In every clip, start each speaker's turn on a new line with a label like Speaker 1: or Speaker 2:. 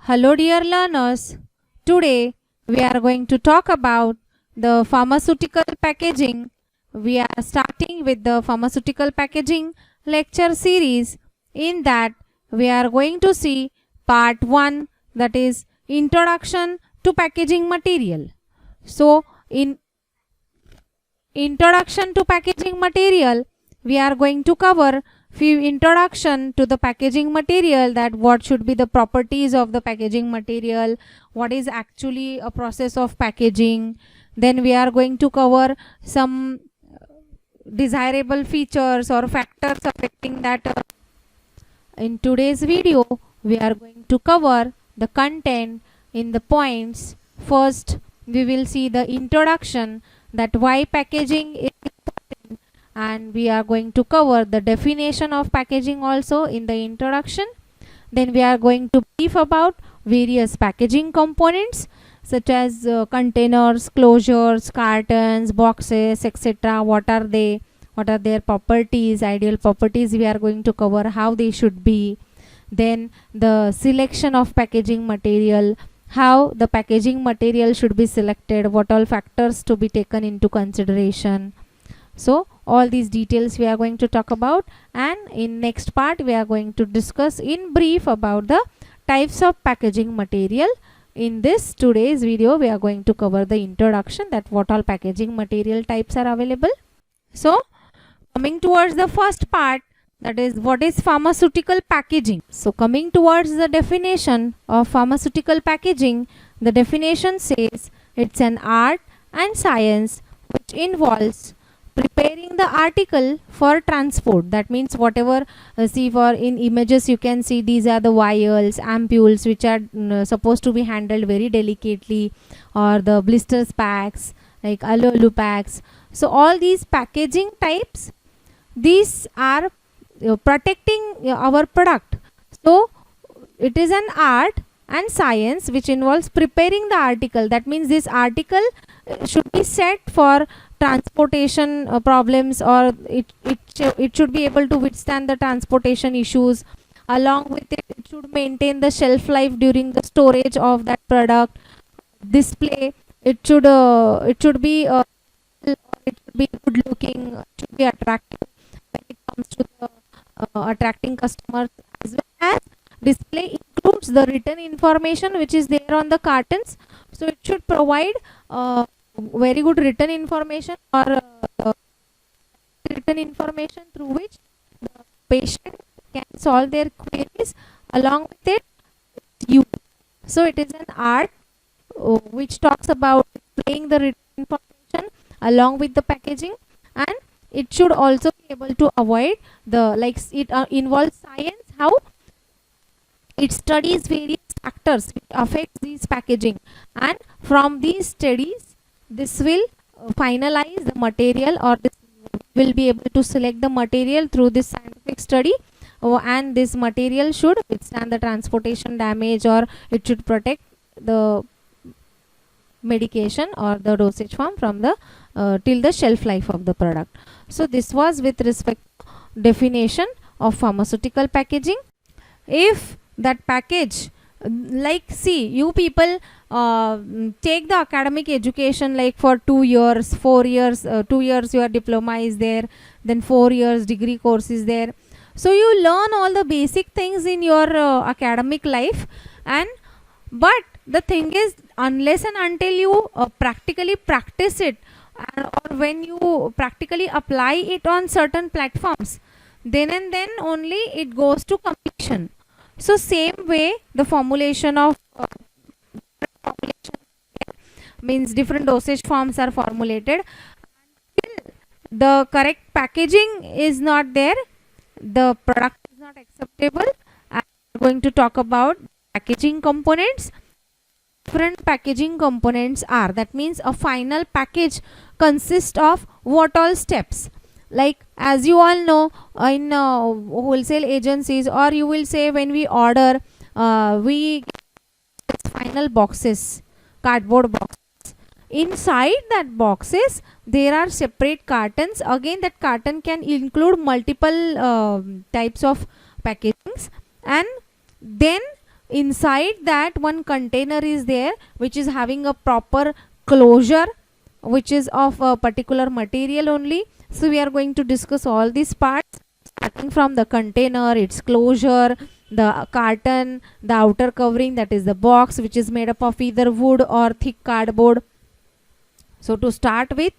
Speaker 1: Hello dear learners, today we are going to talk about the pharmaceutical packaging. We are starting with the pharmaceutical packaging lecture series. In that we are going to see part 1, that is introduction to packaging material. So in introduction to packaging material we are going to cover few introduction to the packaging material, that what should be the properties of the packaging material, what is actually a process of packaging. Then we are going to cover some desirable features or factors affecting that. In today's video we are going to cover the content in the points. First we will see the introduction, that why packaging is important, and we are going to cover the definition of packaging also in the introduction. Then we are going to brief about various packaging components such as containers, closures, cartons, boxes, etc. What are they? What are their properties, ideal properties we are going to cover, how they should be. Then the selection of packaging material, how the packaging material should be selected, what all factors to be taken into consideration. So all these details we are going to talk about, and in next part we are going to discuss in brief about the types of packaging material. In this today's video we are going to cover the introduction, that what all packaging material types are available. So coming towards the first part, that is what is pharmaceutical packaging. So coming towards the definition of pharmaceutical packaging, the definition says it's an art and science which involves preparing the article for transport. That means whatever see, for in images you can see these are the vials, ampules which are supposed to be handled very delicately, or the blisters packs like alu packs. So all these packaging types, these are protecting our product. So it is an art and science which involves preparing the article. That means this article should be set for transportation problems, or it should be able to withstand the transportation issues. Along with it, it should maintain the shelf life during the storage of that product. Display, it should be it should be good looking, it should be attractive when it comes to the attracting customers, as well as display includes the written information which is there on the cartons. So it should provide very good written information, or written information through which the patient can solve their queries. Along with it, you. So it is an art which talks about displaying the written information along with the packaging, and it should also be able to avoid the, like it involves science, how it studies various factors which affect these packaging, and from these studies this will finalize the material, or this will be able to select the material through this scientific study. And this material should withstand the transportation damage, or it should protect the medication or the dosage form from the till the shelf life of the product. So this was with respect to definition of pharmaceutical packaging. If that package, like see, you people take the academic education like for 2 years, 4 years, 2 years your diploma is there, then 4 years degree course is there. So you learn all the basic things in your academic life, and but the thing is, unless and until you practically practice it, or when you practically apply it on certain platforms, then and then only it goes to completion. So same way the formulation of formulation means different dosage forms are formulated. Till the correct packaging is not there, the product is not acceptable. I'm going to talk about packaging components. Different packaging components are, that means a final package consists of what all steps. Like as you all know, in wholesale agencies, or you will say when we order, we get final boxes, cardboard boxes. Inside that boxes there are separate cartons. Again, that carton can include multiple types of packagings, and then inside that one container is there which is having a proper closure, which is of a particular material only. So we are going to discuss all these parts, starting from the container, its closure, the carton, the outer covering, that is the box, which is made up of either wood or thick cardboard. So to start with,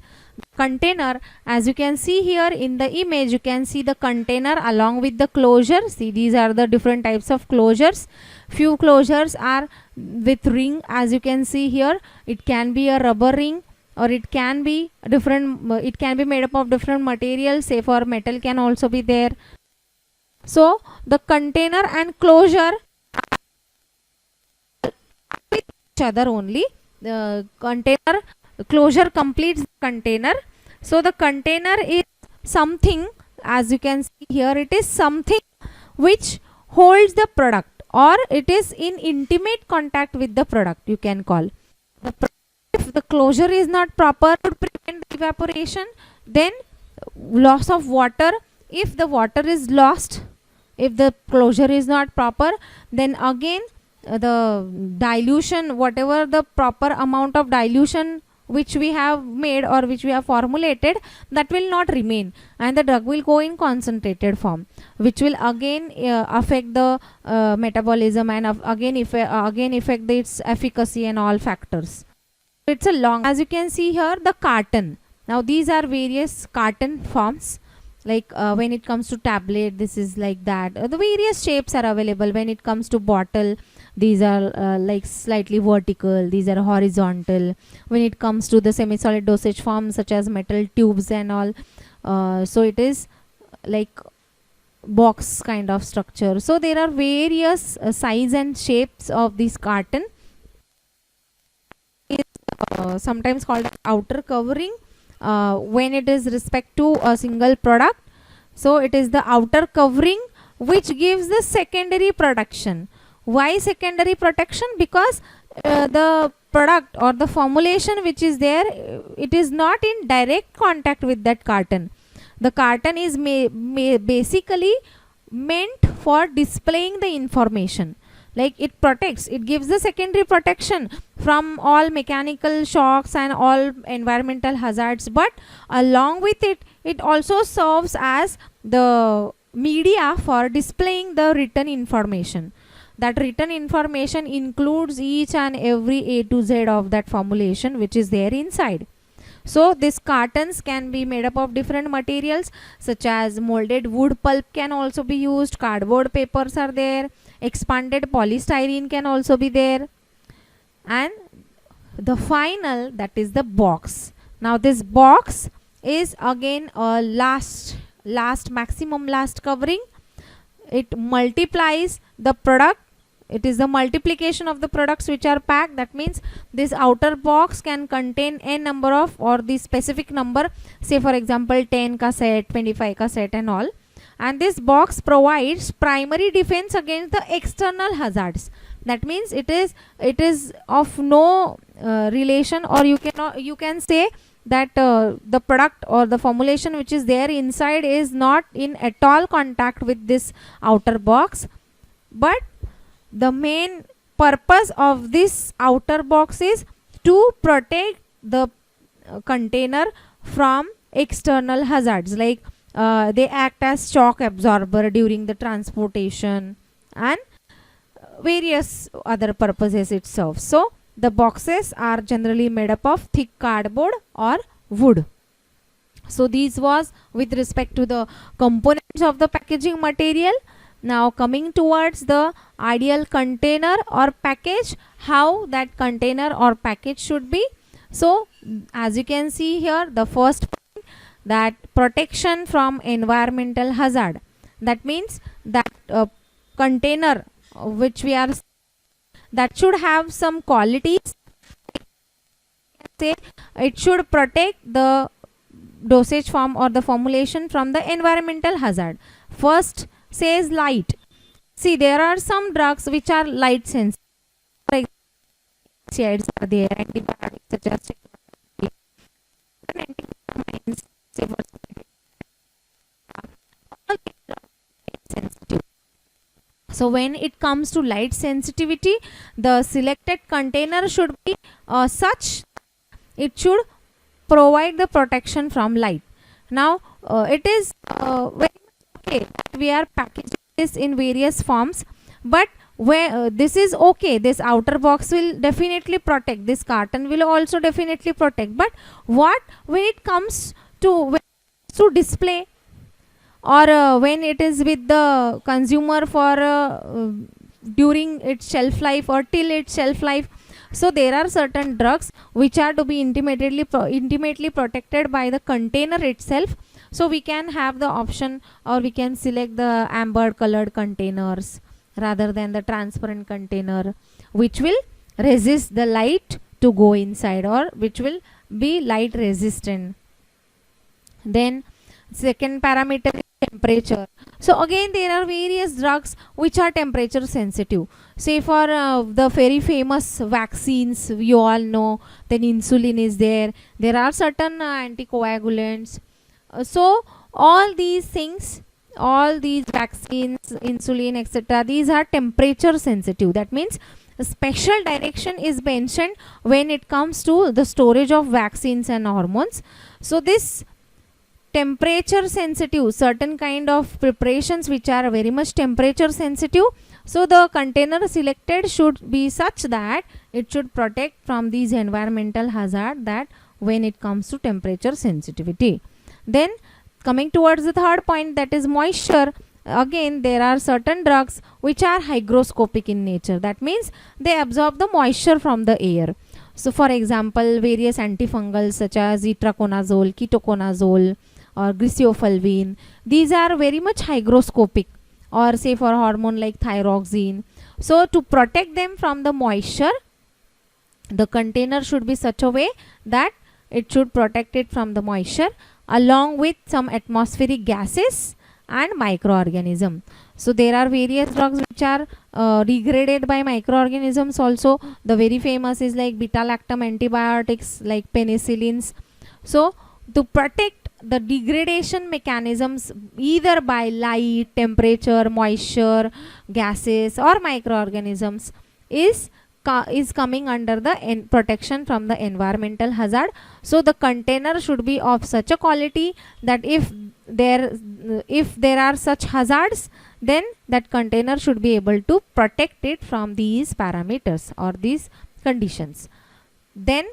Speaker 1: container, as you can see here in the image, you can see the container along with the closure. See, these are the different types of closures. Few closures are with ring, as you can see here. It can be a rubber ring, or it can be different, it can be made up of different materials, say for metal can also be there. So the container and closure with each other only. The container closure completes the container. So the container is something, as you can see here, it is something which holds the product, or it is in intimate contact with the product, you can call. If the closure is not proper, to prevent the evaporation, then loss of water. If the water is lost, if the closure is not proper, then again the dilution, whatever the proper amount of dilution which we have made or which we have formulated, that will not remain, and the drug will go in concentrated form, which will again affect the metabolism, and again affect its efficacy and all factors. It's a long, as you can see here, the carton. Now these are various carton forms, like when it comes to tablet, this is like that. The various shapes are available. When it comes to bottle, these are like slightly vertical, these are horizontal. When it comes to the semi-solid dosage forms such as metal tubes and all, so it is like box kind of structure. So there are various size and shapes of this carton. Sometimes called outer covering when it is respect to a single product. So it is the outer covering which gives the secondary protection. Why secondary protection? Because the product or the formulation which is there, it is not in direct contact with that carton. The carton is basically meant for displaying the information. Like it protects, it gives the secondary protection from all mechanical shocks and all environmental hazards, but along with it, it also serves as the media for displaying the written information. That written information includes each and every A to Z of that formulation which is there inside. So these cartons can be made up of different materials such as molded wood pulp can also be used, cardboard papers are there, expanded polystyrene can also be there, and the final, that is the box. Now this box is again a maximum last covering. It multiplies the product. It is the multiplication of the products which are packed. That means this outer box can contain a number of, or the specific number, say for example 10 ka set, 25 ka set and all. And this box provides primary defense against the external hazards. That means it is of no relation, or you can say that the product or the formulation which is there inside is not in at all contact with this outer box. But the main purpose of this outer box is to protect the container from external hazards, like they act as shock absorber during the transportation and various other purposes it serves. So the boxes are generally made up of thick cardboard or wood. So these was with respect to the components of the packaging material. Now coming towards the ideal container or package, how that container or package should be. So as you can see here, the first point, that protection from environmental hazard. That means that container which we are, that should have some qualities. Say it should protect the dosage form or the formulation from the environmental hazard. First says light. See, there are some drugs which are light sensitive. For example, NSAIDs are there, antibiotics such as antihistamines, say for example, all these drugs are light sensitive. So when it comes to light sensitivity, the selected container should be such it should provide the protection from light. Now it is very much okay that we are packaging this in various forms, but where this is okay, this outer box will definitely protect, this carton will also definitely protect, but what when it comes to display, or when it is with the consumer for during its shelf life or till its shelf life. So there are certain drugs which are to be intimately protected by the container itself. So we can have the option, or we can select the amber colored containers rather than the transparent container, which will resist the light to go inside, or which will be light resistant. Then second parameter is temperature. So again there are various drugs which are temperature sensitive. Say for the very famous vaccines, you all know, then insulin is there. There are certain anticoagulants. So all these things, all these vaccines, insulin, etc., these are temperature sensitive. That means a special direction is mentioned when it comes to the storage of vaccines and hormones. So this temperature sensitive, certain kind of preparations which are very much temperature sensitive, so the container selected should be such that it should protect from these environmental hazard that when it comes to temperature sensitivity. Then coming towards the third point, that is moisture. Again there are certain drugs which are hygroscopic in nature. That means they absorb the moisture from the air. So for example, various antifungals such as itraconazole, ketoconazole, or griseofulvine, these are very much hygroscopic. Or say for hormone like thyroxine. So to protect them from the moisture, the container should be such a way that it should protect it from the moisture along with some atmospheric gases and microorganism. So there are various drugs which are degraded by microorganisms also. The very famous is like beta-lactam antibiotics like penicillins. So to protect the degradation mechanisms either by light, temperature, moisture, gases or microorganisms is coming under the protection from the environmental hazard. So the container should be of such a quality that if there are such hazards, then that container should be able to protect it from these parameters or these conditions. Then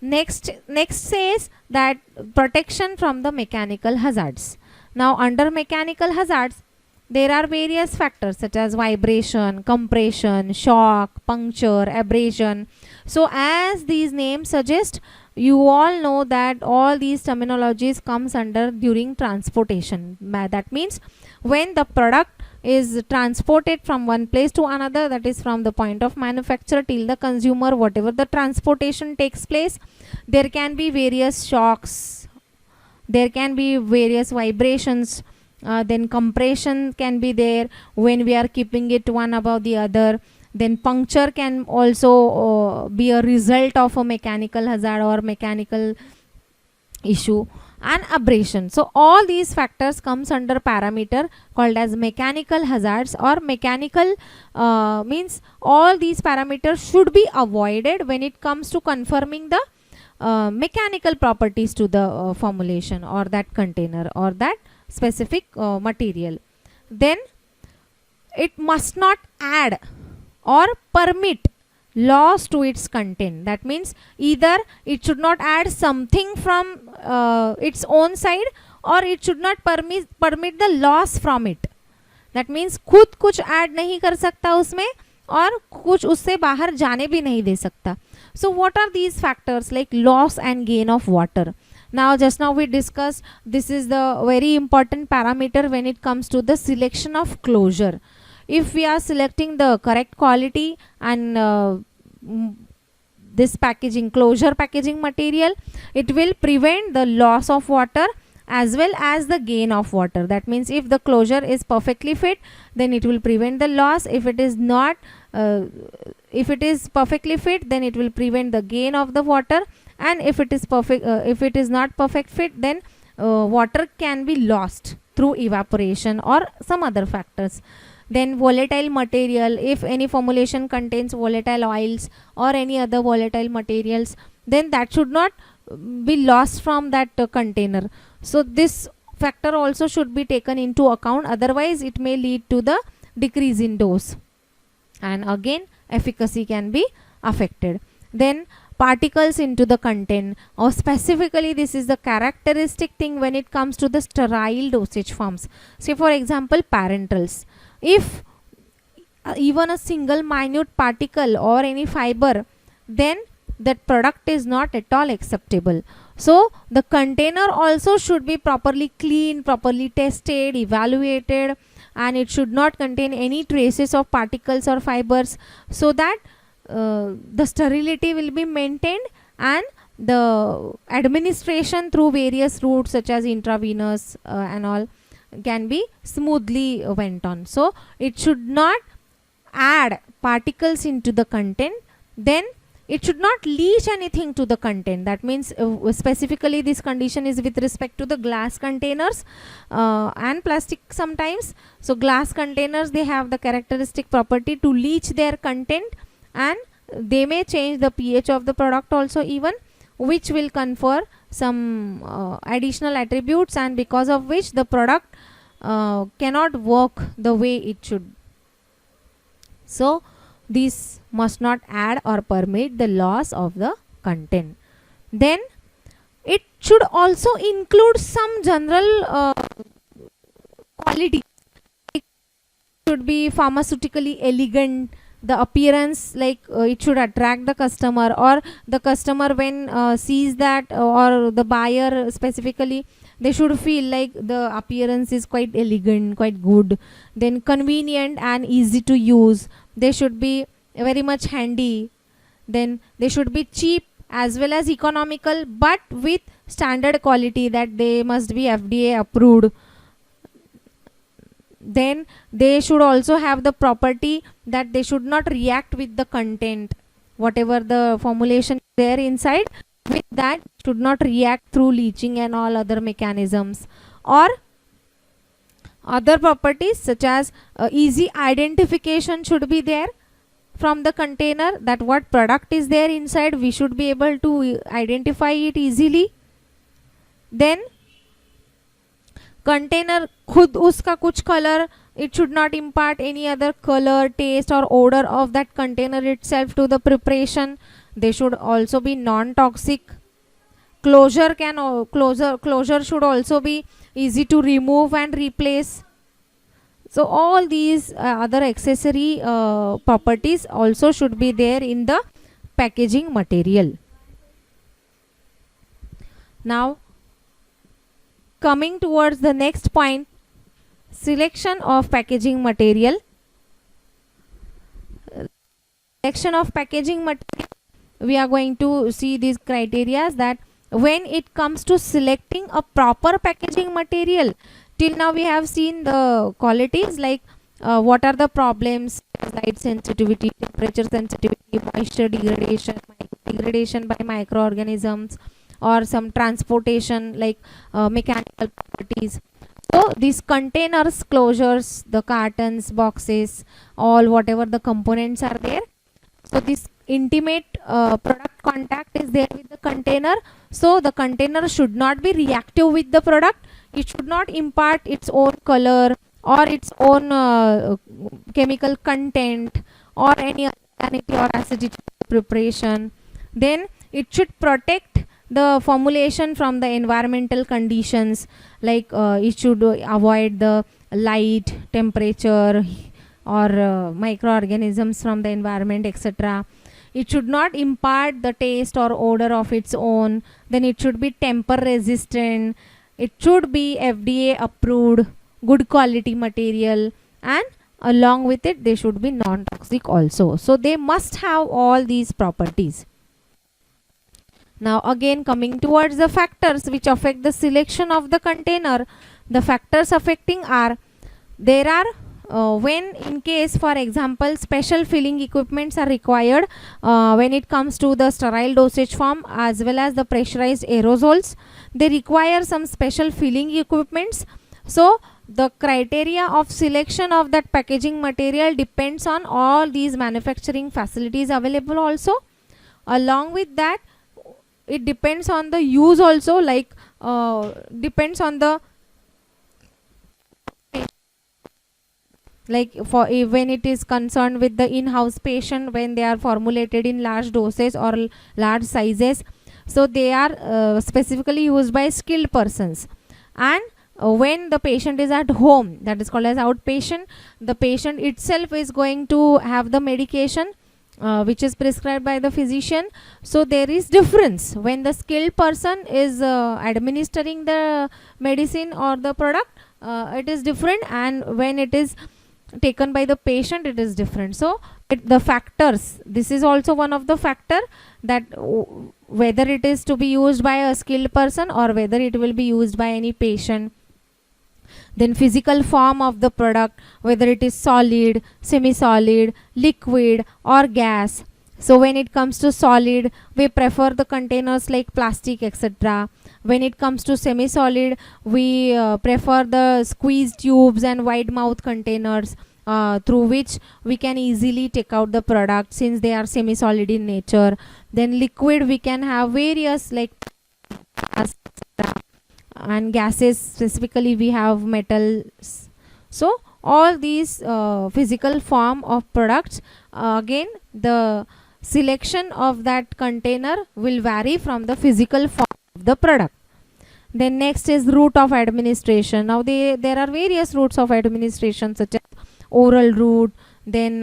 Speaker 1: next says that protection from the mechanical hazards. Now under mechanical hazards, there are various factors such as vibration, compression, shock, puncture, abrasion. So as these names suggest, you all know that all these terminologies comes under during transportation. That means when the product is transported from one place to another, that is from the point of manufacture till the consumer, whatever the transportation takes place, there can be various shocks, there can be various vibrations, then compression can be there when we are keeping it one above the other. Then puncture can also be a result of a mechanical hazard or mechanical issue, and abrasion. So all these factors comes under parameter called as mechanical hazards, or mechanical means all these parameters should be avoided when it comes to confirming the mechanical properties to the formulation or that container or that specific material. Then it must not add or permit loss to its content. That means either it should not add something from its own side, or it should not permit the loss from it. That means खुद कुछ add नहीं कर सकता उसमें और कुछ उससे बाहर जाने भी नहीं दे सकता. So what are these factors like loss and gain of water? Now just now we discussed, this is the very important parameter when it comes to the selection of closure. If we are selecting the correct quality and this packaging, closure packaging material, it will prevent the loss of water as well as the gain of water. That means if the closure is perfectly fit, then it will prevent the loss. If it is not, if it is perfectly fit, then it will prevent the gain of the water. And if it is perfect, if it is not perfect fit, then water can be lost through evaporation or some other factors. Then volatile material, if any formulation contains volatile oils or any other volatile materials, then that should not be lost from that container. So this factor also should be taken into account, otherwise it may lead to the decrease in dose, and again efficacy can be affected. Then particles into the content, or specifically this is the characteristic thing when it comes to the sterile dosage forms. Say for example parenterals, if even a single minute particle or any fiber, then that product is not at all acceptable. So the container also should be properly cleaned, properly tested, evaluated, and it should not contain any traces of particles or fibers, so that the sterility will be maintained, and the administration through various routes such as intravenous and all can be smoothly went on. So it should not add particles into the content, then it should not leach anything to the content. That means specifically this condition is with respect to the glass containers and plastic sometimes. So glass containers, they have the characteristic property to leach their content, and they may change the pH of the product also even, which will confer some additional attributes, and because of which the product cannot work the way it should. So these must not add or permit the loss of the content. Then it should also include some general quality. It should be pharmaceutically elegant, the appearance, like it should attract the customer, or the customer when sees that, or the buyer specifically, they should feel like the appearance is quite elegant, quite good. Then convenient and easy to use, they should be very much handy. Then they should be cheap as well as economical, but with standard quality, that they must be FDA approved. Then they should also have the property that they should not react with the content, whatever the formulation there inside, with that should not react through leaching and all other mechanisms. Or other properties such as easy identification should be there from the container, that what product is there inside, we should be able to identify it easily. Then container khud uska kuch color, it should not impart any other color, taste or odor of that container itself to the preparation. They should also be non-toxic. Closure should also be easy to remove and replace. So all these other accessory properties also should be there in the packaging material. Now coming towards the next point, selection of packaging material. Selection of packaging material, we are going to see these criteria, that when it comes to selecting a proper packaging material, till now we have seen the qualities like what are the problems, light sensitivity, temperature sensitivity, moisture degradation by microorganisms, or some transportation like mechanical properties. So these containers, closures, the cartons, boxes, all whatever the components are there, so this intimate product contact is there with the container. So the container should not be reactive with the product. It should not impart its own color or its own chemical content or any salinity or acidity preparation. Then it should protect the formulation from the environmental conditions, like it should avoid the light, temperature or microorganisms from the environment, etc. It should not impart the taste or odor of its own. Then it should be temper resistant. It should be FDA approved, good quality material, and along with it they should be non-toxic also. So they must have all these properties. Now again, coming towards the factors which affect the selection of the container, the factors affecting are, there are when in case, for example, special filling equipments are required when it comes to the sterile dosage form as well as the pressurized aerosols. They require some special filling equipments So the criteria of selection of that packaging material depends on all these manufacturing facilities available also. Along with that, it depends on the use also, like depends on the, like for when it is concerned with the in-house patient, when they are formulated in large doses or large sizes, so they are specifically used by skilled persons. And when the patient is at home, that is called as outpatient, the patient itself is going to have the medication which is prescribed by the physician. So there is difference when the skilled person is administering the medicine or the product, it is different, and when it is taken by the patient, it is different. So the factors, this is also one of the factor, that whether it is to be used by a skilled person or whether it will be used by any patient. Then physical form of the product, whether it is solid, semi-solid, liquid or gas. So when it comes to solid, we prefer the containers like plastic, etc. When it comes to semi-solid, we prefer the squeeze tubes and wide mouth containers through which we can easily take out the product since they are semi-solid in nature. Then liquid, we can have various like and gases, specifically we have metals. So all these physical form of products, again the selection of that container will vary from the physical form of the product. Then next is route of administration. Now there are various routes of administration such as oral route, then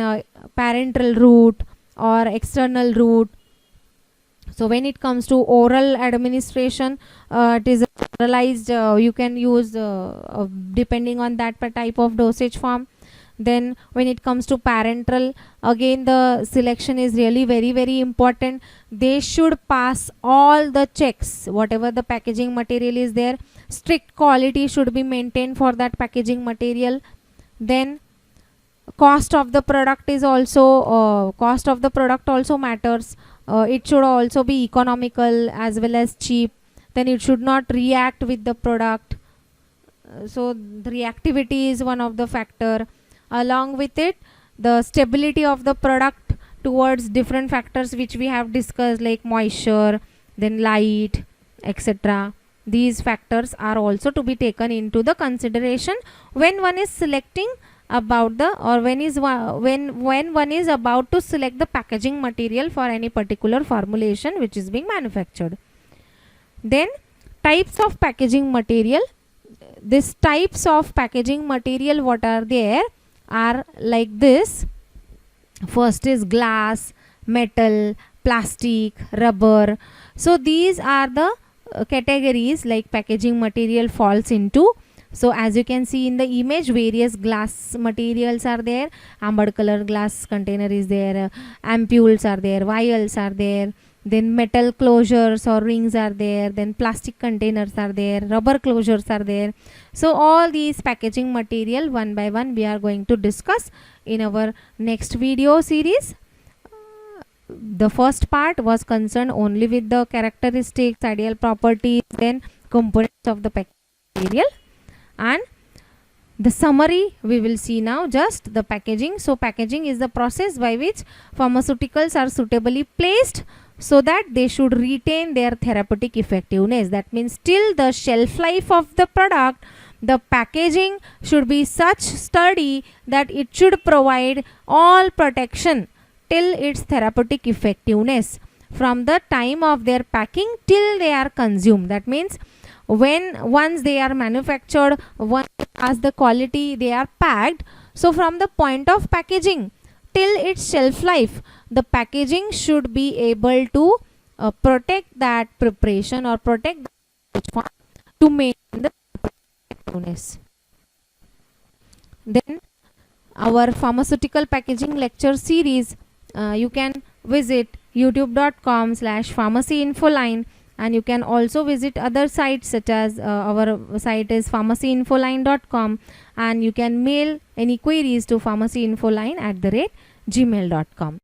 Speaker 1: parenteral route or external route. So when it comes to oral administration, it is oralized, you can use depending on that type of dosage form. Then when it comes to parenteral, again the selection is really very important. They should pass all the checks, whatever the packaging material is there, strict quality should be maintained for that packaging material. Then cost of the product is also cost of the product also matters. It should also be economical as well as cheap. Then it should not react with the product, so the reactivity is one of the factor. Along with it, the stability of the product towards different factors which we have discussed, like moisture, then light, etc. These factors are also to be taken into the consideration when one is selecting about the, or when one is about to select the packaging material for any particular formulation which is being manufactured. Then types of packaging material. These types of packaging material, what are there, are like this. First is glass, metal, plastic, rubber. So these are the categories like packaging material falls into. So as you can see in the image, various glass materials are there. Amber color glass container is there, ampules are there, vials are there, then metal closures or rings are there, then plastic containers are there, rubber closures are there. So all these packaging material one by one we are going to discuss in our next video series. The first part was concerned only with the characteristics, ideal properties, then components of the packaging material, and the summary we will see now, just the packaging. So packaging is the process by which pharmaceuticals are suitably placed so that they should retain their therapeutic effectiveness. That means till the shelf life of the product, the packaging should be such sturdy that it should provide all protection till its therapeutic effectiveness from the time of their packing till they are consumed. That means once they are manufactured, once as the quality they are packed, so from the point of packaging till its shelf life, the packaging should be able to protect that preparation or protect the to maintain the effectiveness. Then our pharmaceutical packaging lecture series, you can visit youtube.com/pharmacyinfoline, and you can also visit other sites such as our site is pharmacyinfoline.com, and you can mail any queries to pharmacyinfoline@gmail.com.